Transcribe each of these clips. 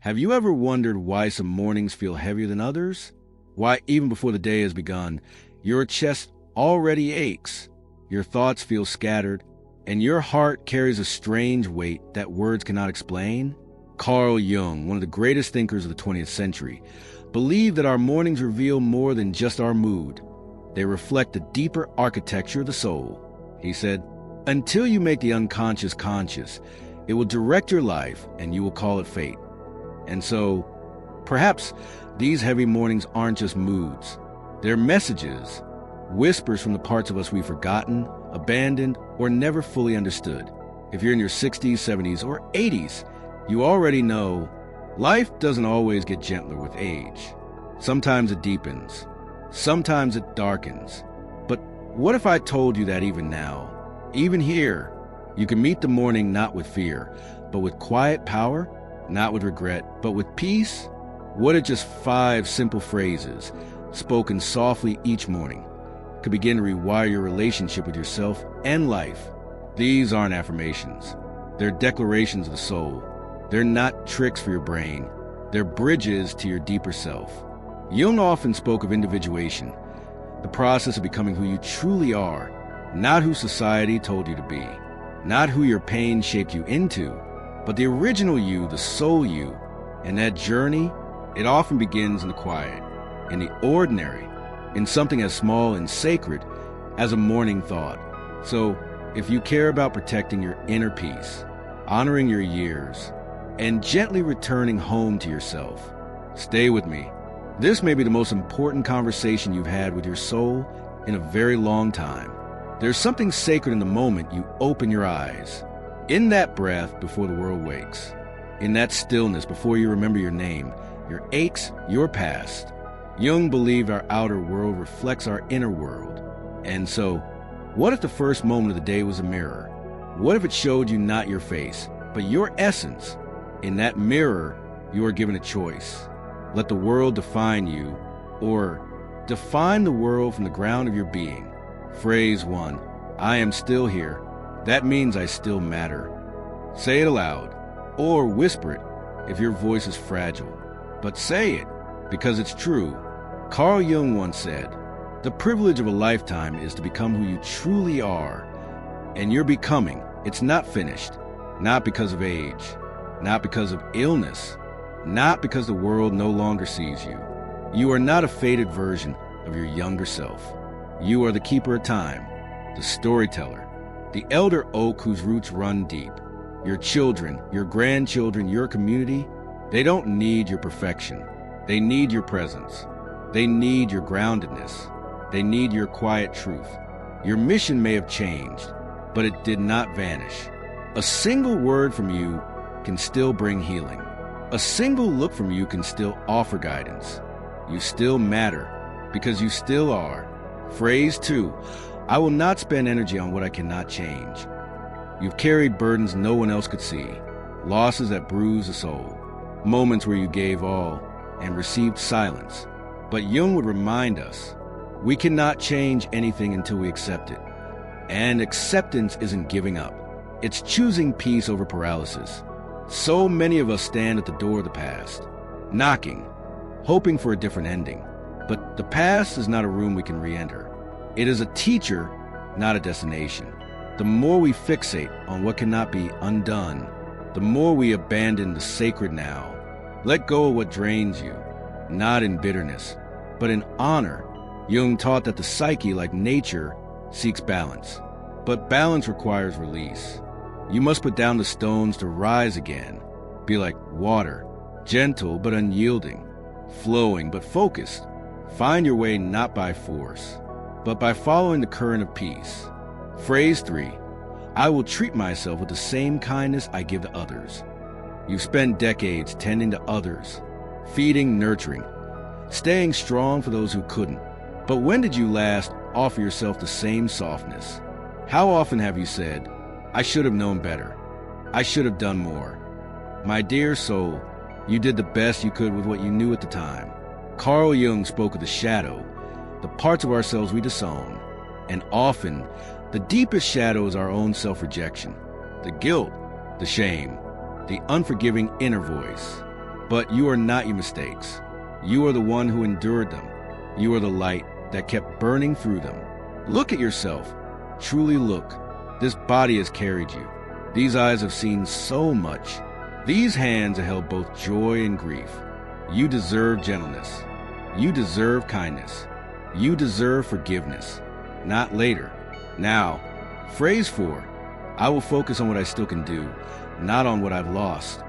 Have you ever wondered why some mornings feel heavier than others? Why, even before the day has begun, your chest already aches, your thoughts feel scattered, and your heart carries a strange weight that words cannot explain? Carl Jung, one of the greatest thinkers of the 20th century, believed that our mornings reveal more than just our mood. They reflect the deeper architecture of the soul. He said, "Until you make the unconscious conscious, it will direct your life and you will call it fate." And so, perhaps these heavy mornings aren't just moods. They're messages, whispers from the parts of us we've forgotten, abandoned, or never fully understood. If you're in your 60s, 70s, or 80s, you already know life doesn't always get gentler with age. Sometimes it deepens. Sometimes it darkens. But what if I told you that even now, even here, you can meet the morning not with fear, but with quiet power, not with regret, but with peace? What if just 5 simple phrases, spoken softly each morning, could begin to rewire your relationship with yourself and life? These aren't affirmations. They're declarations of the soul. They're not tricks for your brain. They're bridges to your deeper self. Jung often spoke of individuation, the process of becoming who you truly are, not who society told you to be, not who your pain shaped you into, but the original you, the soul you. And that journey, it often begins in the quiet, in the ordinary, in something as small and sacred as a morning thought. So, if you care about protecting your inner peace, honoring your years, and gently returning home to yourself, stay with me. This may be the most important conversation you've had with your soul in a very long time. There's something sacred in the moment you open your eyes, in that breath before the world wakes, in that stillness before you remember your name, your aches, your past. Jung believed our outer world reflects our inner world. And so, what if the first moment of the day was a mirror? What if it showed you not your face, but your essence? In that mirror, you are given a choice. Let the world define you, or define the world from the ground of your being. Phrase 1, I am still here. That means I still matter. Say it aloud, or whisper it if your voice is fragile. But say it, because it's true. Carl Jung once said, "The privilege of a lifetime is to become who you truly are." And you're becoming. It's not finished. Not because of age. Not because of illness. Not because the world no longer sees you. You are not a faded version of your younger self. You are the keeper of time, the storyteller, the elder oak whose roots run deep. Your children, your grandchildren, your community, they don't need your perfection. They need your presence. They need your groundedness. They need your quiet truth. Your mission may have changed, but it did not vanish. A single word from you can still bring healing. A single look from you can still offer guidance. You still matter, because you still are. Phrase 2, I will not spend energy on what I cannot change. You've carried burdens no one else could see, losses that bruise the soul, moments where you gave all and received silence. But Jung would remind us, we cannot change anything until we accept it. And acceptance isn't giving up. It's choosing peace over paralysis. So many of us stand at the door of the past, knocking, hoping for a different ending. But the past is not a room we can re-enter. It is a teacher, not a destination. The more we fixate on what cannot be undone, the more we abandon the sacred now. Let go of what drains you, not in bitterness, but in honor. Jung taught that the psyche, like nature, seeks balance. But balance requires release. You must put down the stones to rise again. Be like water, gentle but unyielding, flowing but focused. Find your way not by force, but by following the current of peace. Phrase 3, I will treat myself with the same kindness I give to others. You've spent decades tending to others, feeding, nurturing, staying strong for those who couldn't. But when did you last offer yourself the same softness? How often have you said, I should have known better. I should have done more. My dear soul, you did the best you could with what you knew at the time. Carl Jung spoke of the shadow, the parts of ourselves we disown, and often the deepest shadow is our own self-rejection, the guilt, the shame, the unforgiving inner voice. But you are not your mistakes. You are the one who endured them. You are the light that kept burning through them. Look at yourself. Truly look. This body has carried you. These eyes have seen so much. These hands have held both joy and grief. You deserve gentleness. You deserve kindness. You deserve forgiveness. Not later. Now. Phrase 4. I will focus on what I still can do, not on what I've lost.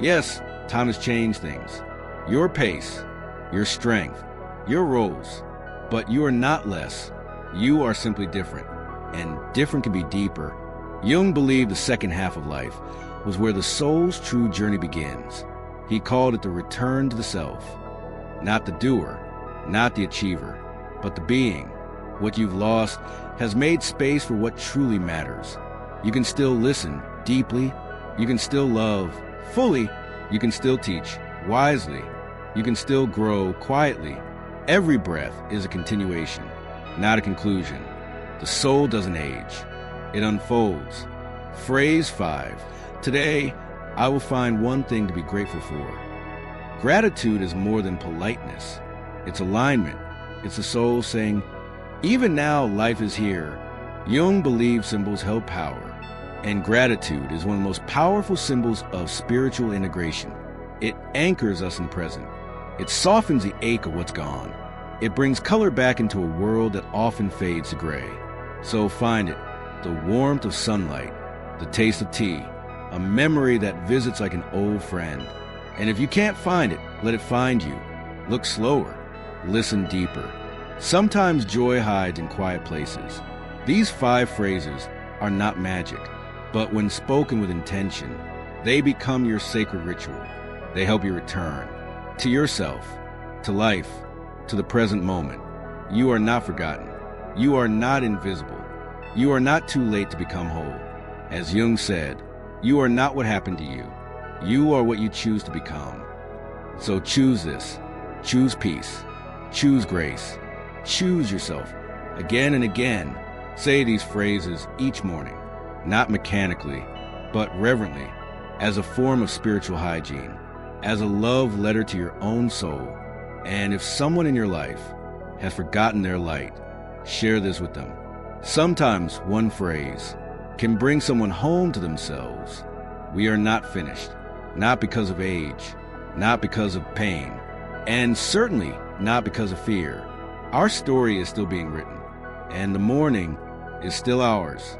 Yes, time has changed things. Your pace, your strength, your roles. But you are not less. You are simply different. And different can be deeper. Jung believed the second half of life was where the soul's true journey begins. He called it the return to the self. Not the doer, not the achiever, but the being. What you've lost has made space for what truly matters. You can still listen deeply. You can still love fully. You can still teach wisely. You can still grow quietly. Every breath is a continuation, not a conclusion. The soul doesn't age. It unfolds. Phrase 5. Today, I will find one thing to be grateful for. Gratitude is more than politeness. It's alignment. It's the soul saying, even now life is here. Jung believed symbols held power, and gratitude is one of the most powerful symbols of spiritual integration. It anchors us in the present. It softens the ache of what's gone. It brings color back into a world that often fades to gray. So find it, the warmth of sunlight, the taste of tea, a memory that visits like an old friend. And if you can't find it, let it find you. Look slower, listen deeper. Sometimes joy hides in quiet places. These 5 phrases are not magic, but when spoken with intention, they become your sacred ritual. They help you return to yourself, to life, to the present moment. You are not forgotten. You are not invisible. You are not too late to become whole. As Jung said, you are not what happened to you. You are what you choose to become. So choose this. Choose peace. Choose grace. Choose yourself. Again and again, say these phrases each morning, not mechanically, but reverently, as a form of spiritual hygiene, as a love letter to your own soul. And if someone in your life has forgotten their light, share this with them. Sometimes one phrase can bring someone home to themselves. We are not finished, not because of age, not because of pain, and certainly not because of fear. Our story is still being written, and the morning is still ours.